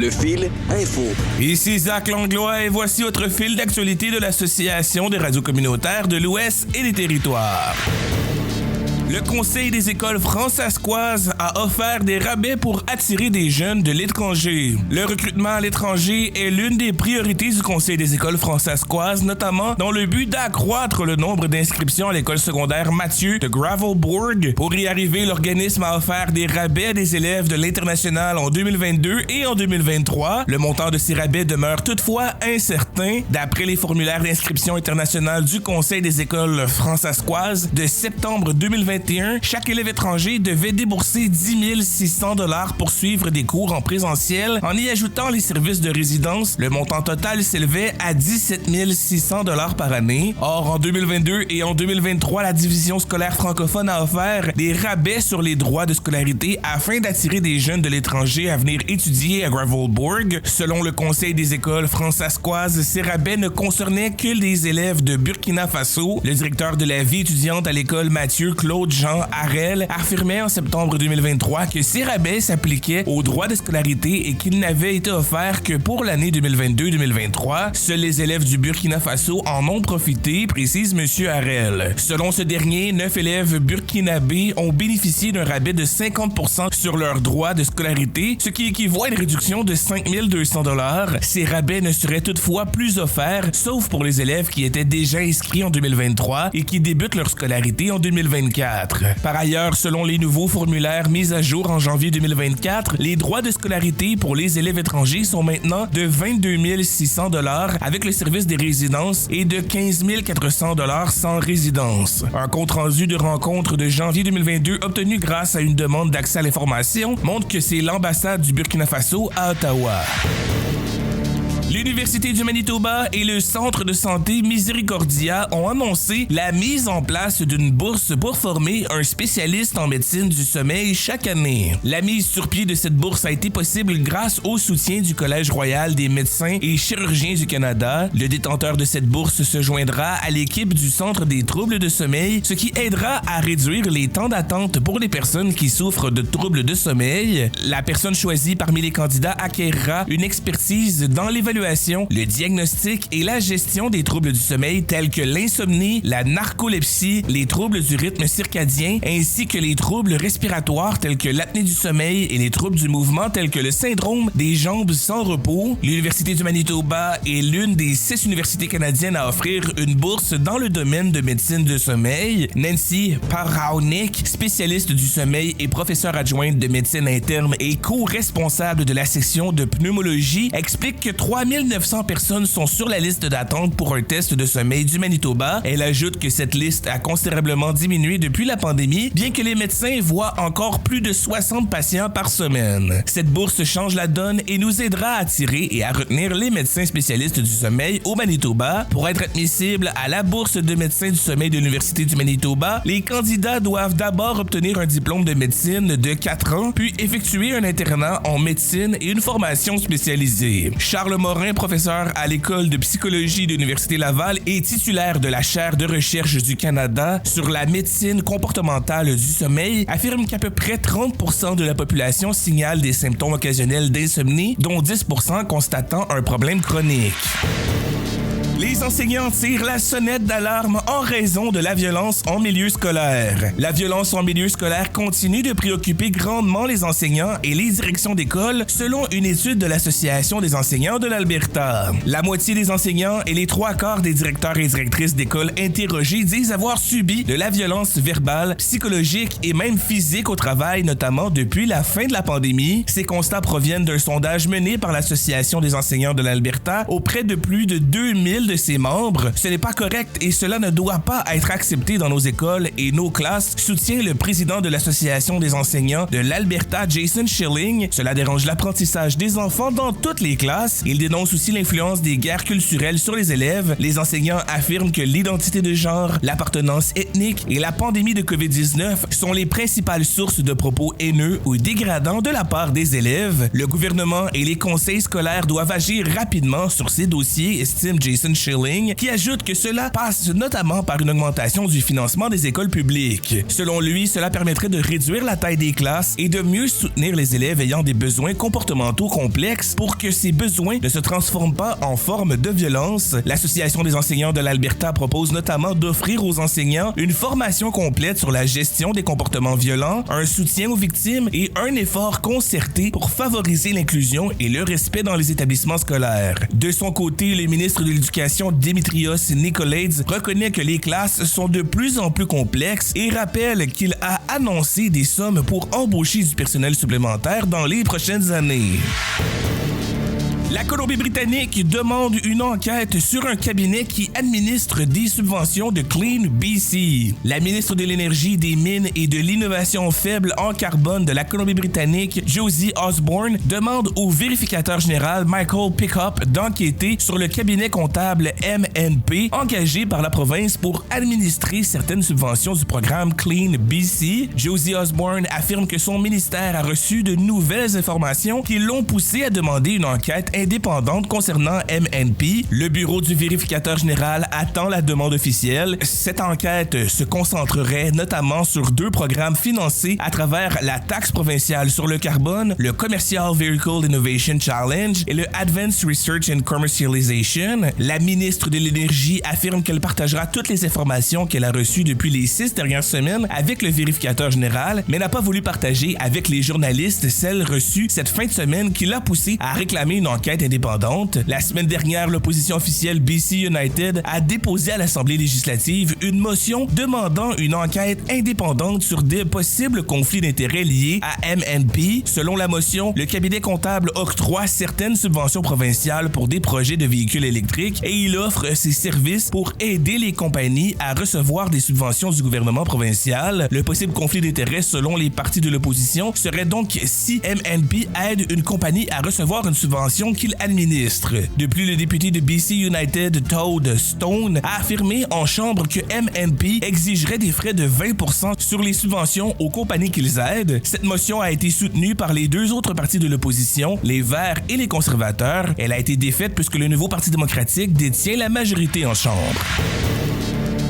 Le Fil Info. Ici Zach Langlois et voici votre fil d'actualité de l'Association des radios communautaires de l'Ouest et des Territoires. Le Conseil des écoles fransaskoises a offert des rabais pour attirer des jeunes de l'étranger. Le recrutement à l'étranger est l'une des priorités du Conseil des écoles fransaskoises, notamment dans le but d'accroître le nombre d'inscriptions à l'école secondaire Mathieu de Gravelbourg. Pour y arriver, l'organisme a offert des rabais à des élèves de l'international en 2022 et en 2023. Le montant de ces rabais demeure toutefois incertain. D'après les formulaires d'inscription internationale du Conseil des écoles fransaskoises de septembre 2021, chaque élève étranger devait débourser 10 600 $ pour suivre des cours en présentiel. En y ajoutant les services de résidence, le montant total s'élevait à 17 600 $ par année. Or, en 2022 et en 2023, la division scolaire francophone a offert des rabais sur les droits de scolarité afin d'attirer des jeunes de l'étranger à venir étudier à Gravelbourg. Selon le Conseil des écoles fransaskoises, ces rabais ne concernaient que les élèves de Burkina Faso. Le directeur de la vie étudiante à l'école Mathieu, Claude Jean Harel, affirmait en septembre 2023 que ces rabais s'appliquaient aux droits de scolarité et qu'ils n'avaient été offerts que pour l'année 2022-2023. Seuls les élèves du Burkina Faso en ont profité, précise M. Harel. Selon ce dernier, 9 élèves burkinabés ont bénéficié d'un rabais de 50% sur leurs droits de scolarité, ce qui équivaut à une réduction de 5 200 $. Ces rabais ne seraient toutefois plus offerts, sauf pour les élèves qui étaient déjà inscrits en 2023 et qui débutent leur scolarité en 2024. Par ailleurs, selon les nouveaux formulaires mis à jour en janvier 2024, les droits de scolarité pour les élèves étrangers sont maintenant de 22 600 $ avec le service des résidences et de 15 400 $ sans résidence. Un compte-rendu de rencontre de janvier 2022 obtenu grâce à une demande d'accès à l'information montre que c'est l'ambassade du Burkina Faso à Ottawa. L'Université du Manitoba et le Centre de santé Miséricordia ont annoncé la mise en place d'une bourse pour former un spécialiste en médecine du sommeil chaque année. La mise sur pied de cette bourse a été possible grâce au soutien du Collège royal des médecins et chirurgiens du Canada. Le détenteur de cette bourse se joindra à l'équipe du Centre des troubles de sommeil, ce qui aidera à réduire les temps d'attente pour les personnes qui souffrent de troubles de sommeil. La personne choisie parmi les candidats acquérera une expertise dans l'évaluation, le diagnostic et la gestion des troubles du sommeil tels que l'insomnie, la narcolepsie, les troubles du rythme circadien, ainsi que les troubles respiratoires tels que l'apnée du sommeil et les troubles du mouvement tels que le syndrome des jambes sans repos. L'Université du Manitoba est l'une des 6 universités canadiennes à offrir une bourse dans le domaine de médecine de sommeil. Nancy Paraunik, spécialiste du sommeil et professeure adjointe de médecine interne et co-responsable de la section de pneumologie, explique que 3900 personnes sont sur la liste d'attente pour un test de sommeil du Manitoba. Elle ajoute que cette liste a considérablement diminué depuis la pandémie, bien que les médecins voient encore plus de 60 patients par semaine. Cette bourse change la donne et nous aidera à attirer et à retenir les médecins spécialistes du sommeil au Manitoba. Pour être admissible à la bourse de médecins du sommeil de l'Université du Manitoba, les candidats doivent d'abord obtenir un diplôme de médecine de 4 ans, puis effectuer un internat en médecine et une formation spécialisée. Charles Morin, professeur à l'école de psychologie de l'Université Laval et titulaire de la chaire de recherche du Canada sur la médecine comportementale du sommeil, affirme qu'à peu près 30% de la population signale des symptômes occasionnels d'insomnie, dont 10% constatant un problème chronique. Les enseignants tirent la sonnette d'alarme en raison de la violence en milieu scolaire. La violence en milieu scolaire continue de préoccuper grandement les enseignants et les directions d'école, selon une étude de l'Association des enseignants de l'Alberta. La moitié des enseignants et les 3/4 des directeurs et directrices d'école interrogés disent avoir subi de la violence verbale, psychologique et même physique au travail, notamment depuis la fin de la pandémie. Ces constats proviennent d'un sondage mené par l'Association des enseignants de l'Alberta auprès de plus de 2000 de ses membres. Ce n'est pas correct et cela ne doit pas être accepté dans nos écoles et nos classes, soutient le président de l'Association des enseignants de l'Alberta, Jason Schilling. Cela dérange l'apprentissage des enfants dans toutes les classes. Il dénonce aussi l'influence des guerres culturelles sur les élèves. Les enseignants affirment que l'identité de genre, l'appartenance ethnique et la pandémie de COVID-19 sont les principales sources de propos haineux ou dégradants de la part des élèves. Le gouvernement et les conseils scolaires doivent agir rapidement sur ces dossiers, estime Jason Schilling, qui ajoute que cela passe notamment par une augmentation du financement des écoles publiques. Selon lui, cela permettrait de réduire la taille des classes et de mieux soutenir les élèves ayant des besoins comportementaux complexes pour que ces besoins ne se transforment pas en forme de violence. L'Association des enseignants de l'Alberta propose notamment d'offrir aux enseignants une formation complète sur la gestion des comportements violents, un soutien aux victimes et un effort concerté pour favoriser l'inclusion et le respect dans les établissements scolaires. De son côté, le ministre de l'Éducation Dimitrios Nicolaides reconnaît que les classes sont de plus en plus complexes et rappelle qu'il a annoncé des sommes pour embaucher du personnel supplémentaire dans les prochaines années. La Colombie-Britannique demande une enquête sur un cabinet qui administre des subventions de Clean BC. La ministre de l'Énergie, des Mines et de l'Innovation faible en carbone de la Colombie-Britannique, Josie Osborne, demande au vérificateur général Michael Pickup d'enquêter sur le cabinet comptable MNP engagé par la province pour administrer certaines subventions du programme Clean BC. Josie Osborne affirme que son ministère a reçu de nouvelles informations qui l'ont poussé à demander une enquête indépendante concernant MNP. Le bureau du vérificateur général attend la demande officielle. Cette enquête se concentrerait notamment sur deux programmes financés à travers la taxe provinciale sur le carbone, le Commercial Vehicle Innovation Challenge et le Advanced Research and Commercialization. La ministre de l'Énergie affirme qu'elle partagera toutes les informations qu'elle a reçues depuis les 6 dernières semaines avec le vérificateur général, mais n'a pas voulu partager avec les journalistes celles reçues cette fin de semaine qui l'a poussé à réclamer une enquête indépendante. La semaine dernière, l'opposition officielle BC United a déposé à l'Assemblée législative une motion demandant une enquête indépendante sur des possibles conflits d'intérêts liés à MNP. Selon la motion, le cabinet comptable octroie certaines subventions provinciales pour des projets de véhicules électriques et il offre ses services pour aider les compagnies à recevoir des subventions du gouvernement provincial. Le possible conflit d'intérêts selon les partis de l'opposition serait donc si MNP aide une compagnie à recevoir une subvention qu'il administre. De plus, le député de BC United, Todd Stone, a affirmé en chambre que MNP exigerait des frais de 20% sur les subventions aux compagnies qu'ils aident. Cette motion a été soutenue par les deux autres partis de l'opposition, les Verts et les conservateurs. Elle a été défaite puisque le nouveau Parti démocratique détient la majorité en chambre.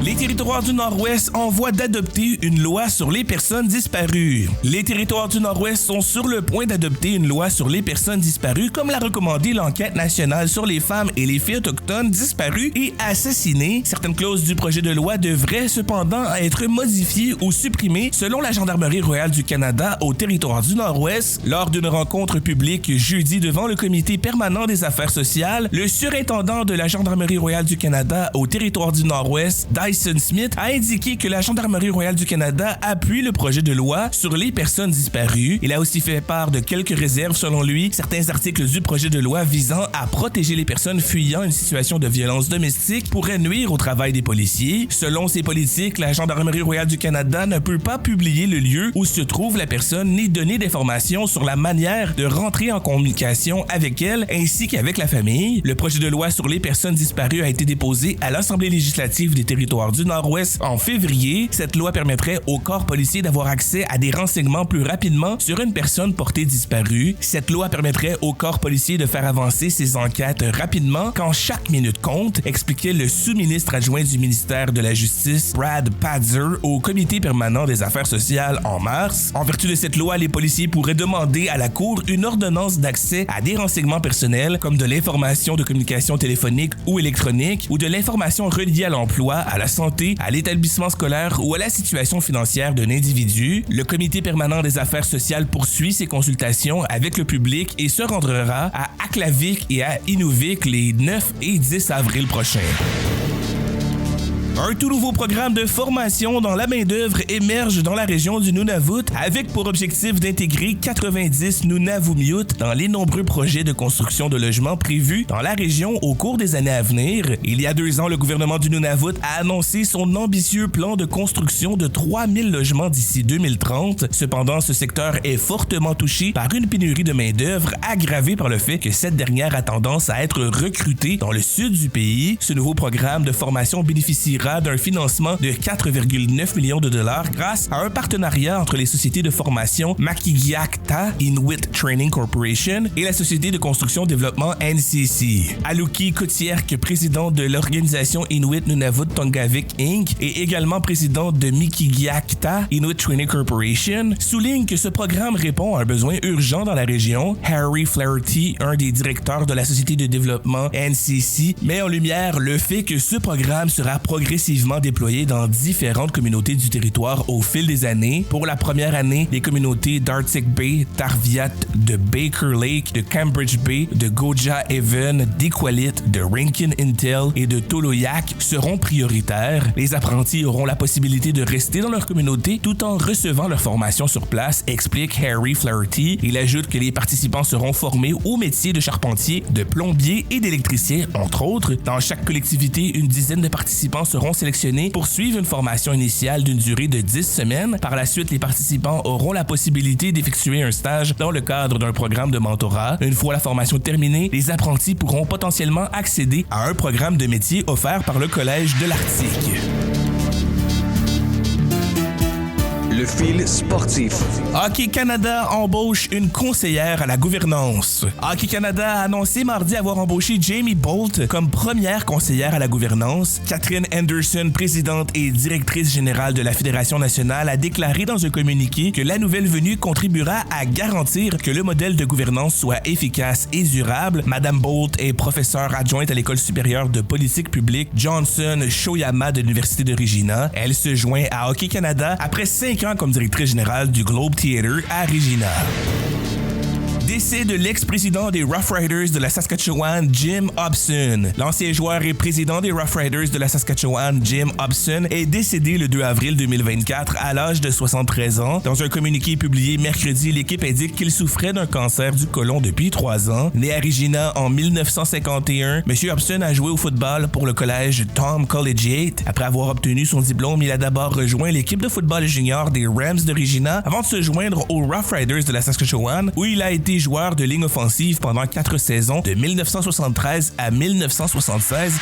Les territoires du Nord-Ouest envoient d'adopter une loi sur les personnes disparues. Les territoires du Nord-Ouest sont sur le point d'adopter une loi sur les personnes disparues, comme l'a recommandé l'enquête nationale sur les femmes et les filles autochtones disparues et assassinées. Certaines clauses du projet de loi devraient cependant être modifiées ou supprimées selon la Gendarmerie royale du Canada au territoire du Nord-Ouest. Lors d'une rencontre publique jeudi devant le Comité permanent des affaires sociales, le surintendant de la Gendarmerie royale du Canada au territoire du Nord-Ouest, Dyson Smith, a indiqué que la Gendarmerie royale du Canada appuie le projet de loi sur les personnes disparues. Il a aussi fait part de quelques réserves selon lui, certains articles du projet de loi visant à protéger les personnes fuyant une situation de violence domestique pourraient nuire au travail des policiers. Selon ces politiques, la Gendarmerie royale du Canada ne peut pas publier le lieu où se trouve la personne ni donner d'informations sur la manière de rentrer en communication avec elle ainsi qu'avec la famille. Le projet de loi sur les personnes disparues a été déposé à l'Assemblée législative des territoires du Nord-Ouest en février. Cette loi permettrait au corps policier d'avoir accès à des renseignements plus rapidement sur une personne portée disparue. Cette loi permettrait au corps policier de faire avancer ses enquêtes rapidement quand chaque minute compte, expliquait le sous-ministre adjoint du ministère de la Justice, Brad Padzer, au Comité permanent des affaires sociales en mars. En vertu de cette loi, les policiers pourraient demander à la Cour une ordonnance d'accès à des renseignements personnels comme de l'information de communication téléphonique ou électronique ou de l'information reliée à l'emploi, à la santé, à l'établissement scolaire ou à la situation financière d'un individu. Le Comité permanent des affaires sociales poursuit ses consultations avec le public et se rendra à Aklavik et à Inuvik les 9 et 10 avril prochains. Un tout nouveau programme de formation dans la main-d'œuvre émerge dans la région du Nunavut avec pour objectif d'intégrer 90 Nunavummiut dans les nombreux projets de construction de logements prévus dans la région au cours des années à venir. Il y a 2 ans, le gouvernement du Nunavut a annoncé son ambitieux plan de construction de 3000 logements d'ici 2030. Cependant, ce secteur est fortement touché par une pénurie de main-d'œuvre aggravée par le fait que cette dernière a tendance à être recrutée dans le sud du pays. Ce nouveau programme de formation bénéficiera bénéficiera d'un financement de 4,9 millions de dollars grâce à un partenariat entre les sociétés de formation Makigiakta Inuit Training Corporation et la société de construction développement NCC. Aluki Kotierk, président de l'organisation Inuit Nunavut Tongavik Inc. et également président de Mikigiakta Inuit Training Corporation, souligne que ce programme répond à un besoin urgent dans la région. Harry Flaherty, un des directeurs de la société de développement NCC, met en lumière le fait que ce programme sera progressivement déployé dans différentes communautés du territoire au fil des années. Pour la première année, les communautés d'Arctic Bay, Tarviat, de Baker Lake, de Cambridge Bay, de Goja Haven, d'Iqaluit, de Rankin Intel et de Toloyak seront prioritaires. Les apprentis auront la possibilité de rester dans leur communauté tout en recevant leur formation sur place, explique Harry Flaherty. Il ajoute que les participants seront formés au métier de charpentier, de plombier et d'électricien, entre autres. Dans chaque collectivité, une dizaine de participants seront sélectionnés pour suivre une formation initiale d'une durée de 10 semaines. Par la suite, les participants auront la possibilité d'effectuer un stage dans le cadre d'un programme de mentorat. Une fois la formation terminée, les apprentis pourront potentiellement accéder à un programme de métier offert par le Collège de l'Arctique. Le fil sportif. Hockey Canada embauche une conseillère à la gouvernance. Hockey Canada a annoncé mardi avoir embauché Jamie Bolt comme première conseillère à la gouvernance. Catherine Henderson, présidente et directrice générale de la Fédération nationale, a déclaré dans un communiqué que la nouvelle venue contribuera à garantir que le modèle de gouvernance soit efficace et durable. Madame Bolt est professeure adjointe à l'École supérieure de politique publique Johnson Shoyama de l'Université de Regina. Elle se joint à Hockey Canada après 5 ans comme directrice générale du Globe Theatre à Regina. Décès de l'ex-président des Rough Riders de la Saskatchewan, Jim Hobson. L'ancien joueur et président des Rough Riders de la Saskatchewan, Jim Hobson, est décédé le 2 avril 2024 à l'âge de 73 ans. Dans un communiqué publié mercredi, l'équipe indique qu'il souffrait d'un cancer du côlon depuis 3 ans. Né à Regina en 1951, M. Hobson a joué au football pour le collège Tom Collegiate. Après avoir obtenu son diplôme, il a d'abord rejoint l'équipe de football junior des Rams de Regina avant de se joindre aux Rough Riders de la Saskatchewan, où il a été joueur de ligne offensive pendant 4 saisons de 1973 à 1976.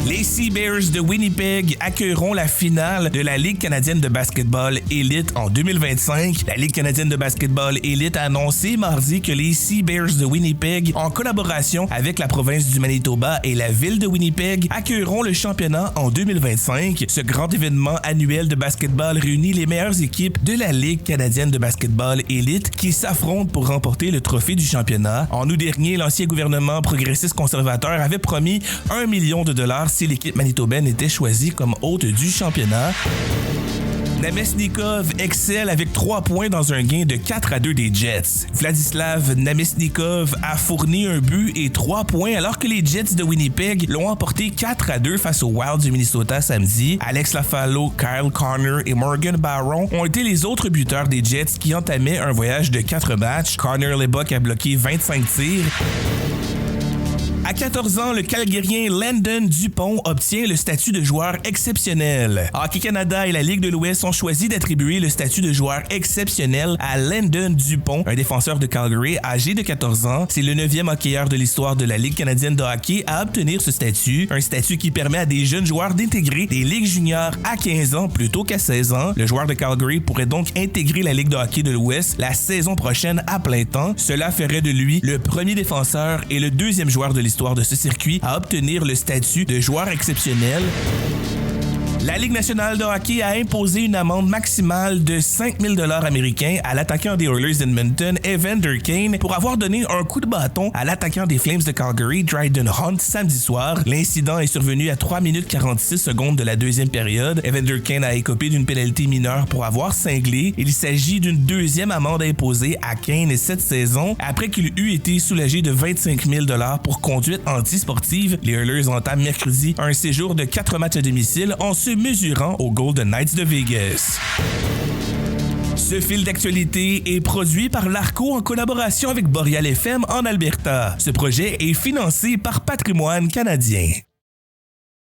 Les Sea Bears de Winnipeg accueilleront la finale de la Ligue canadienne de basketball élite en 2025. La Ligue canadienne de basketball élite a annoncé mardi que les Sea Bears de Winnipeg, en collaboration avec la province du Manitoba et la ville de Winnipeg, accueilleront le championnat en 2025. Ce grand événement annuel de basketball réunit les meilleures équipes de la Ligue canadienne de basketball élite qui s'affrontent pour remporter le trophée du championnat. En août dernier, l'ancien gouvernement progressiste conservateur avait promis $1 million si l'équipe manitobaine était choisie comme hôte du championnat. Namestnikov excelle avec 3 points dans un gain de 4-2 des Jets. Vladislav Namestnikov a fourni un but et 3 points alors que les Jets de Winnipeg l'ont emporté 4-2 face aux Wild du Minnesota samedi. Alex Lafalo, Kyle Connor et Morgan Barron ont été les autres buteurs des Jets qui entamaient un voyage de 4 matchs. Connor Lebock a bloqué 25 tirs. À 14 ans, le Calgérien Landon Dupont obtient le statut de joueur exceptionnel. Hockey Canada et la Ligue de l'Ouest ont choisi d'attribuer le statut de joueur exceptionnel à Landon Dupont, un défenseur de Calgary âgé de 14 ans. C'est le 9e hockeyeur de l'histoire de la Ligue canadienne de hockey à obtenir ce statut, un statut qui permet à des jeunes joueurs d'intégrer des ligues juniors à 15 ans plutôt qu'à 16 ans. Le joueur de Calgary pourrait donc intégrer la Ligue de hockey de l'Ouest la saison prochaine à plein temps. Cela ferait de lui le premier défenseur et le 2e joueur de l'histoire de ce circuit à obtenir le statut de joueur exceptionnel. La Ligue nationale de hockey a imposé une amende maximale de 5 000 $ américains à l'attaquant des Oilers d'Edmonton, Evander Kane, pour avoir donné un coup de bâton à l'attaquant des Flames de Calgary, Dryden Hunt, samedi soir. L'incident est survenu à 3 minutes 46 secondes de la 2e période. Evander Kane a écopé d'une pénalité mineure pour avoir cinglé. Il s'agit d'une 2e amende imposée à Kane cette saison, après qu'il eut été soulagé de 25 000 $ pour conduite antisportive. Les Oilers entament mercredi un séjour de 4 matchs à domicile en se mesurant aux Golden Knights de Vegas. Ce fil d'actualité est produit par l'Arco en collaboration avec Boreal FM en Alberta. Ce projet est financé par Patrimoine canadien.